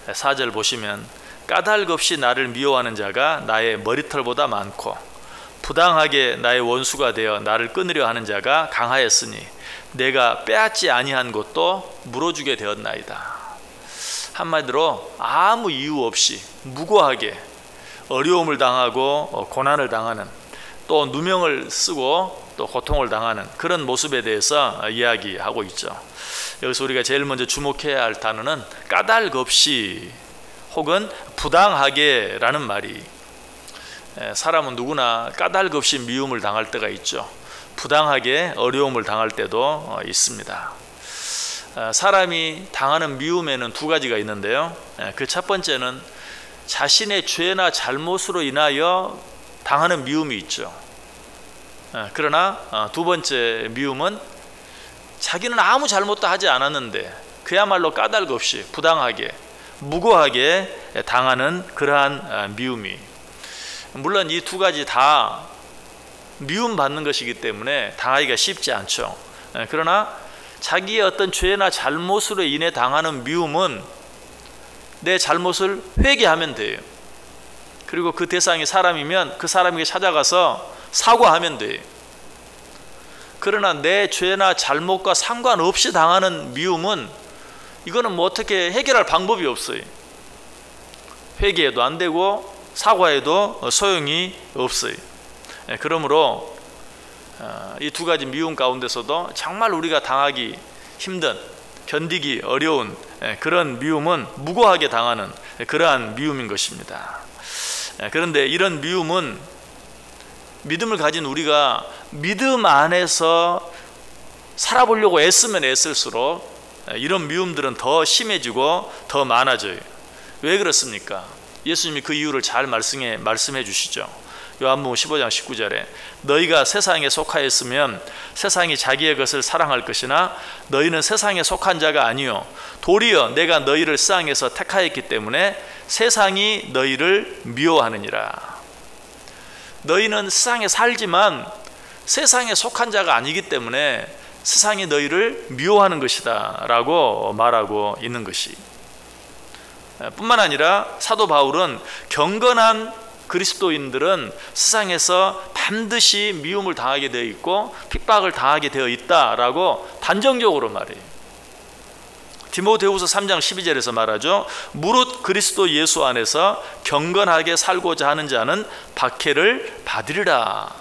4절 보시면 까닭 없이 나를 미워하는 자가 나의 머리털보다 많고 부당하게 나의 원수가 되어 나를 끊으려 하는 자가 강하였으니 내가 빼앗지 아니한 것도 물어주게 되었나이다. 한마디로 아무 이유 없이 무고하게 어려움을 당하고 고난을 당하는, 또 누명을 쓰고 또 고통을 당하는 그런 모습에 대해서 이야기하고 있죠. 여기서 우리가 제일 먼저 주목해야 할 단어는 까닭 없이 혹은 부당하게 라는 말이, 사람은 누구나 까닭 없이 미움을 당할 때가 있죠. 부당하게 어려움을 당할 때도 있습니다. 사람이 당하는 미움에는 두 가지가 있는데요. 그 첫 번째는 자신의 죄나 잘못으로 인하여 당하는 미움이 있죠. 그러나 두 번째 미움은 자기는 아무 잘못도 하지 않았는데 그야말로 까닭 없이 부당하게 무고하게 당하는 그러한 미움이, 물론 이 두 가지 다 미움받는 것이기 때문에 당하기가 쉽지 않죠. 그러나 자기의 어떤 죄나 잘못으로 인해 당하는 미움은 내 잘못을 회개하면 돼요. 그리고 그 대상이 사람이면 그 사람에게 찾아가서 사과하면 돼요. 그러나 내 죄나 잘못과 상관없이 당하는 미움은 이거는 뭐 어떻게 해결할 방법이 없어요. 회개해도 안 되고 사과해도 소용이 없어요. 그러므로 이 두 가지 미움 가운데서도 정말 우리가 당하기 힘든, 견디기 어려운 그런 미움은 무고하게 당하는 그러한 미움인 것입니다. 그런데 이런 미움은 믿음을 가진 우리가 믿음 안에서 살아보려고 애쓰면 애쓸수록 이런 미움들은 더 심해지고 더 많아져요. 왜 그렇습니까? 예수님이 그 이유를 잘 말씀해 주시죠. 요한복음 15장 19절에 너희가 세상에 속하였으면 세상이 자기의 것을 사랑할 것이나 너희는 세상에 속한 자가 아니요 도리어 내가 너희를 세상에서 택하였기 때문에 세상이 너희를 미워하느니라. 너희는 세상에 살지만 세상에 속한 자가 아니기 때문에 세상이 너희를 미워하는 것이다 라고 말하고 있는 것이, 뿐만 아니라 사도 바울은 경건한 그리스도인들은 세상에서 반드시 미움을 당하게 되어 있고 핍박을 당하게 되어 있다라고 단정적으로 말해요. 디모데후서 3장 12절에서 말하죠. 무릇 그리스도 예수 안에서 경건하게 살고자 하는 자는 박해를 받으리라.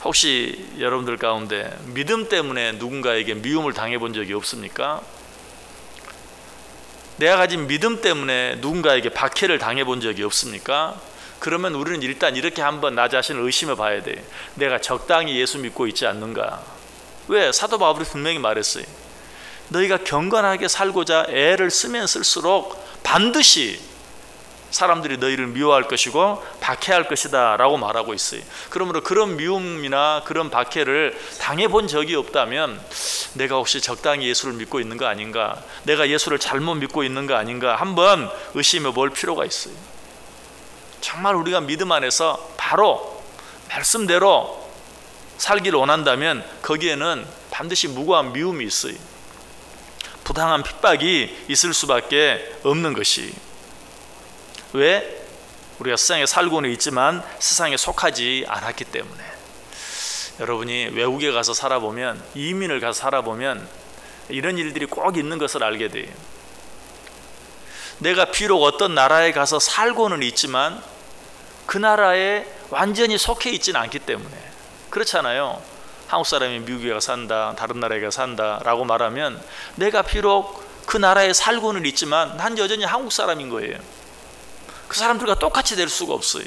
혹시 여러분들 가운데 믿음 때문에 누군가에게 미움을 당해본 적이 없습니까? 내가 가진 믿음 때문에 누군가에게 박해를 당해본 적이 없습니까? 그러면 우리는 일단 이렇게 한번 나 자신을 의심해 봐야 돼. 내가 적당히 예수 믿고 있지 않는가? 왜? 사도 바울이 분명히 말했어요. 너희가 경건하게 살고자 애를 쓰면 쓸수록 반드시 사람들이 너희를 미워할 것이고 박해할 것이다 라고 말하고 있어요. 그러므로 그런 미움이나 그런 박해를 당해본 적이 없다면 내가 혹시 적당히 예수를 믿고 있는 거 아닌가, 내가 예수를 잘못 믿고 있는 거 아닌가 한번 의심해 볼 필요가 있어요. 정말 우리가 믿음 안에서 바로 말씀대로 살기를 원한다면 거기에는 반드시 무고한 미움이 있어요. 부당한 핍박이 있을 수밖에 없는 것이, 왜? 우리가 세상에 살고는 있지만 세상에 속하지 않았기 때문에. 여러분이 외국에 가서 살아보면, 이민을 가서 살아보면 이런 일들이 꼭 있는 것을 알게 돼요. 내가 비록 어떤 나라에 가서 살고는 있지만 그 나라에 완전히 속해 있지는 않기 때문에. 그렇잖아요. 한국 사람이 미국에 가서 산다, 다른 나라에 가서 산다 라고 말하면 내가 비록 그 나라에 살고는 있지만 난 여전히 한국 사람인 거예요. 그 사람들과 똑같이 될 수가 없어요.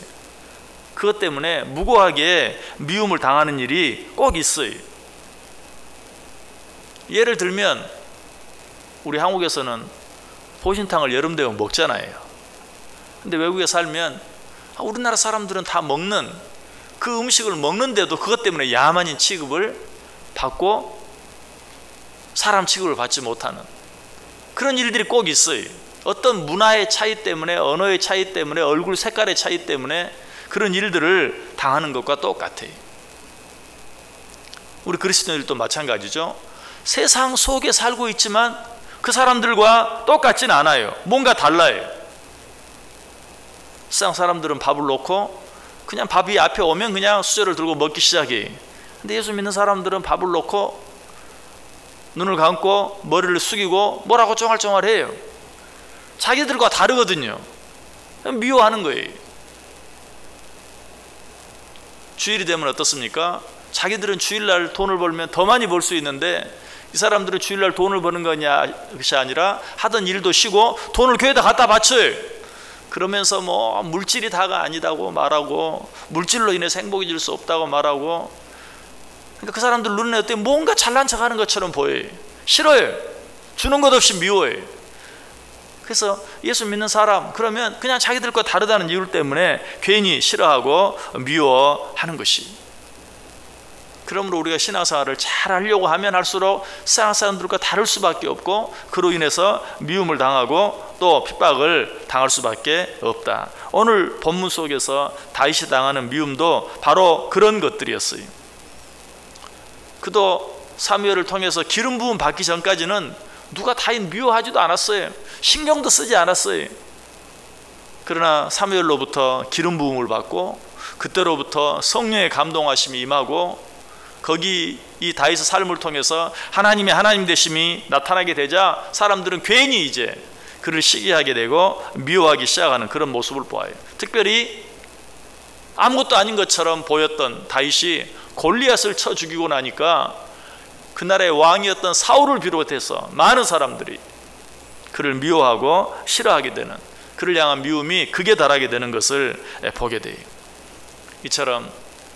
그것 때문에 무고하게 미움을 당하는 일이 꼭 있어요. 예를 들면 우리 한국에서는 보신탕을 여름 되면 먹잖아요. 근데 외국에 살면 우리나라 사람들은 다 먹는 그 음식을 먹는데도 그것 때문에 야만인 취급을 받고 사람 취급을 받지 못하는 그런 일들이 꼭 있어요. 어떤 문화의 차이 때문에, 언어의 차이 때문에, 얼굴 색깔의 차이 때문에 그런 일들을 당하는 것과 똑같아요. 우리 그리스도인들도 마찬가지죠. 세상 속에 살고 있지만 그 사람들과 똑같진 않아요. 뭔가 달라요. 세상 사람들은 밥을 놓고 그냥 밥이 앞에 오면 그냥 수저를 들고 먹기 시작해. 근데 예수 믿는 사람들은 밥을 놓고 눈을 감고 머리를 숙이고 뭐라고 쫑알쫑알해요. 자기들과 다르거든요. 미워하는 거예요. 주일이 되면 어떻습니까? 자기들은 주일날 돈을 벌면 더 많이 벌 수 있는데 이 사람들은 주일날 돈을 버는 것이 아니라 하던 일도 쉬고 돈을 교회에다 갖다 바쳐요. 그러면서 뭐 물질이 다가 아니다고 말하고 물질로 인해서 행복해질 수 없다고 말하고, 그러니까 그 사람들 눈에 어때 뭔가 잘난 척하는 것처럼 보여요. 싫어요. 주는 것 없이 미워해요. 그래서 예수 믿는 사람 그러면 그냥 자기들과 다르다는 이유 때문에 괜히 싫어하고 미워하는 것이. 그러므로 우리가 신앙생활을 잘 하려고 하면 할수록 세상 사람들과 다를 수밖에 없고 그로 인해서 미움을 당하고 또 핍박을 당할 수밖에 없다. 오늘 본문 속에서 다윗이 당하는 미움도 바로 그런 것들이었어요. 그도 사무엘을 통해서 기름 부음 받기 전까지는 누가 다윗 미워하지도 않았어요. 신경도 쓰지 않았어요. 그러나 사무엘로부터 기름 부음을 받고 그때로부터 성령의 감동하심이 임하고 거기 이 다윗의 삶을 통해서 하나님의 하나님 되심이 나타나게 되자 사람들은 괜히 이제 그를 시기하게 되고 미워하기 시작하는 그런 모습을 보아요. 특별히 아무것도 아닌 것처럼 보였던 다윗이 골리앗을 쳐 죽이고 나니까 그 나라의 왕이었던 사울을 비롯해서 많은 사람들이 그를 미워하고 싫어하게 되는, 그를 향한 미움이 극에 달하게 되는 것을 보게 돼요. 이처럼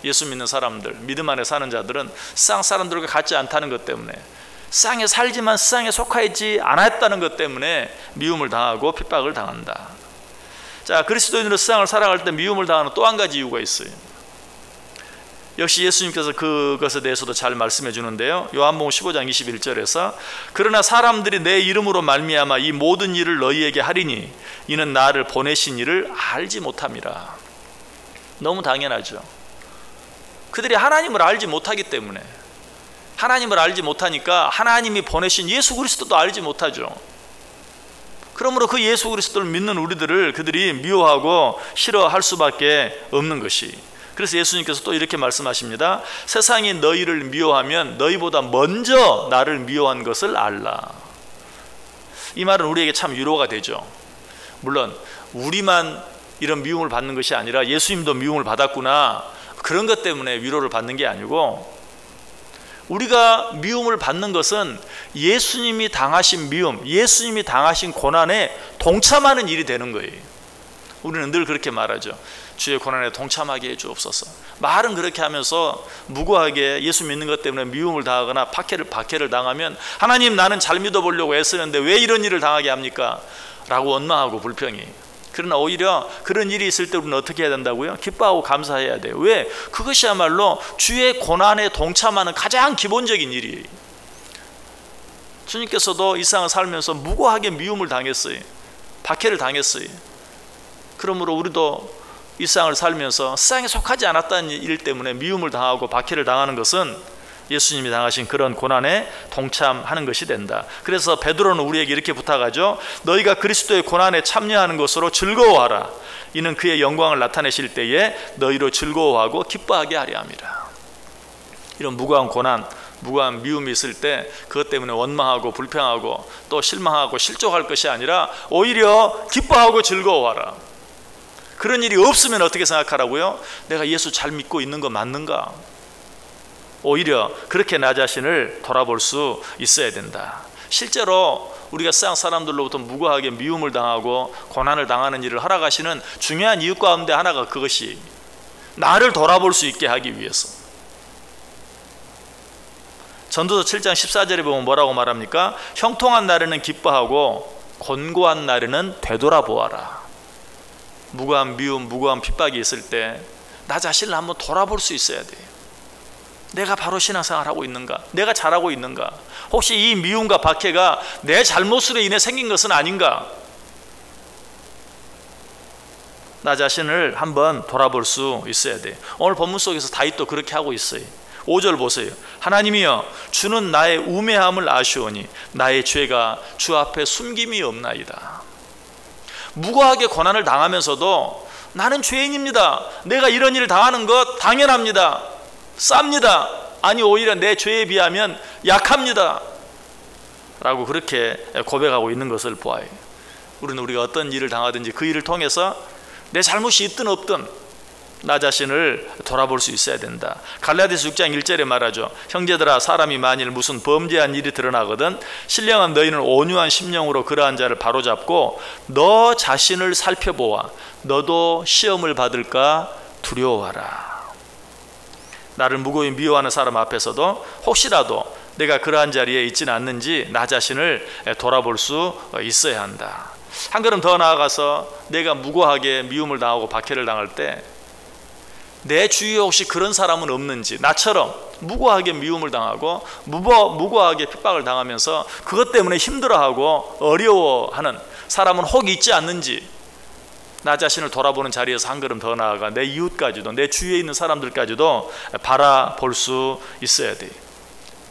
예수 믿는 사람들, 믿음 안에 사는 자들은 세상 사람들과 같지 않다는 것 때문에, 세상에 살지만 세상에 속하지 않았다는 것 때문에 미움을 당하고 핍박을 당한다. 자, 그리스도인으로 세상을 살아갈 때 미움을 당하는 또 한 가지 이유가 있어요. 역시 예수님께서 그것에 대해서도 잘 말씀해 주는데요. 요한복음 15장 21절에서 그러나 사람들이 내 이름으로 말미암아 이 모든 일을 너희에게 하리니 이는 나를 보내신 이를 알지 못함이라. 너무 당연하죠. 그들이 하나님을 알지 못하기 때문에, 하나님을 알지 못하니까 하나님이 보내신 예수 그리스도도 알지 못하죠. 그러므로 그 예수 그리스도를 믿는 우리들을 그들이 미워하고 싫어할 수밖에 없는 것이. 그래서 예수님께서 또 이렇게 말씀하십니다. 세상이 너희를 미워하면 너희보다 먼저 나를 미워한 것을 알라. 이 말은 우리에게 참 위로가 되죠. 물론 우리만 이런 미움을 받는 것이 아니라 예수님도 미움을 받았구나, 그런 것 때문에 위로를 받는 게 아니고, 우리가 미움을 받는 것은 예수님이 당하신 미움, 예수님이 당하신 고난에 동참하는 일이 되는 거예요. 우리는 늘 그렇게 말하죠. 주의 고난에 동참하게 해주옵소서. 말은 그렇게 하면서 무고하게 예수 믿는 것 때문에 미움을 당하거나 박해를 당하면 하나님, 나는 잘 믿어보려고 애쓰는데 왜 이런 일을 당하게 합니까? 라고 원망하고 불평해. 그러나 오히려 그런 일이 있을 때 우리는 어떻게 해야 된다고요? 기뻐하고 감사해야 돼요. 왜? 그것이야말로 주의 고난에 동참하는 가장 기본적인 일이에요. 주님께서도 이 세상을 살면서 무고하게 미움을 당했어요. 박해를 당했어요. 그러므로 우리도 이 세상을 살면서 세상에 속하지 않았다는 일 때문에 미움을 당하고 박해를 당하는 것은 예수님이 당하신 그런 고난에 동참하는 것이 된다. 그래서 베드로는 우리에게 이렇게 부탁하죠. 너희가 그리스도의 고난에 참여하는 것으로 즐거워하라. 이는 그의 영광을 나타내실 때에 너희로 즐거워하고 기뻐하게 하려 함이라. 이런 무고한 고난, 무고한 미움이 있을 때 그것 때문에 원망하고 불평하고 또 실망하고 실족할 것이 아니라 오히려 기뻐하고 즐거워하라. 그런 일이 없으면 어떻게 생각하라고요? 내가 예수 잘 믿고 있는 거 맞는가? 오히려 그렇게 나 자신을 돌아볼 수 있어야 된다. 실제로 우리가 세상 사람들로부터 무고하게 미움을 당하고 고난을 당하는 일을 허락하시는 중요한 이유 가운데 하나가 그것이 나를 돌아볼 수 있게 하기 위해서. 전도서 7장 14절에 보면 뭐라고 말합니까? 형통한 날에는 기뻐하고 곤고한 날에는 되돌아보아라. 무고한 미움, 무고한 핍박이 있을 때 나 자신을 한번 돌아볼 수 있어야 돼요. 내가 바로 신앙생활하고 있는가? 내가 잘하고 있는가? 혹시 이 미움과 박해가 내 잘못으로 인해 생긴 것은 아닌가? 나 자신을 한번 돌아볼 수 있어야 돼요. 오늘 본문 속에서 다윗도 그렇게 하고 있어요. 5절 보세요. 하나님이여 주는 나의 우매함을 아시오니 나의 죄가 주 앞에 숨김이 없나이다. 무고하게 고난을 당하면서도 나는 죄인입니다. 내가 이런 일을 당하는 것 당연합니다. 쌉니다. 아니 오히려 내 죄에 비하면 약합니다. 라고 그렇게 고백하고 있는 것을 보아요. 우리가 어떤 일을 당하든지 그 일을 통해서 내 잘못이 있든 없든 나 자신을 돌아볼 수 있어야 된다. 갈라디아서 6장 1절에 말하죠. 형제들아 사람이 만일 무슨 범죄한 일이 드러나거든 신령한 너희는 온유한 심령으로 그러한 자를 바로잡고 너 자신을 살펴보아 너도 시험을 받을까 두려워하라. 나를 무고히 미워하는 사람 앞에서도 혹시라도 내가 그러한 자리에 있지는 않는지 나 자신을 돌아볼 수 있어야 한다. 한 걸음 더 나아가서 내가 무고하게 미움을 당하고 박해를 당할 때 내 주위에 혹시 그런 사람은 없는지, 나처럼 무고하게 미움을 당하고 무고하게 핍박을 당하면서 그것 때문에 힘들어하고 어려워하는 사람은 혹 있지 않는지 나 자신을 돌아보는 자리에서 한 걸음 더 나아가 내 이웃까지도 내 주위에 있는 사람들까지도 바라볼 수 있어야 돼요.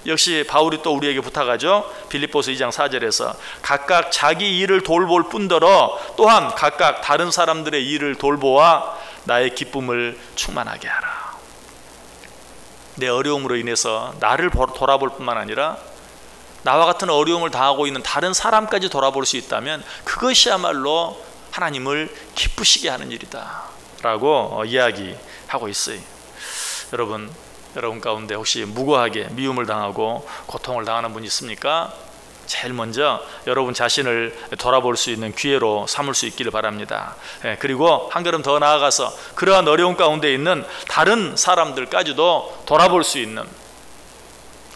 역시 바울이 또 우리에게 부탁하죠. 빌립보서 2장 4절에서 각각 자기 일을 돌볼 뿐더러 또한 각각 다른 사람들의 일을 돌보아 나의 기쁨을 충만하게 하라. 내 어려움으로 인해서 나를 돌아볼 뿐만 아니라 나와 같은 어려움을 당하고 있는 다른 사람까지 돌아볼 수 있다면 그것이야말로 하나님을 기쁘시게 하는 일이다 라고 이야기하고 있어요. 여러분 가운데 혹시 무고하게 미움을 당하고 고통을 당하는 분이 있습니까? 제일 먼저 여러분 자신을 돌아볼 수 있는 기회로 삼을 수 있기를 바랍니다. 그리고 한 걸음 더 나아가서 그러한 어려움 가운데 있는 다른 사람들까지도 돌아볼 수 있는,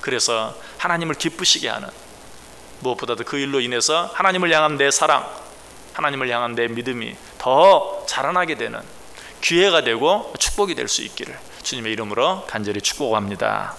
그래서 하나님을 기쁘시게 하는, 무엇보다도 그 일로 인해서 하나님을 향한 내 사랑, 하나님을 향한 내 믿음이 더 자라나게 되는 기회가 되고 축복이 될 수 있기를 주님의 이름으로 간절히 축복합니다.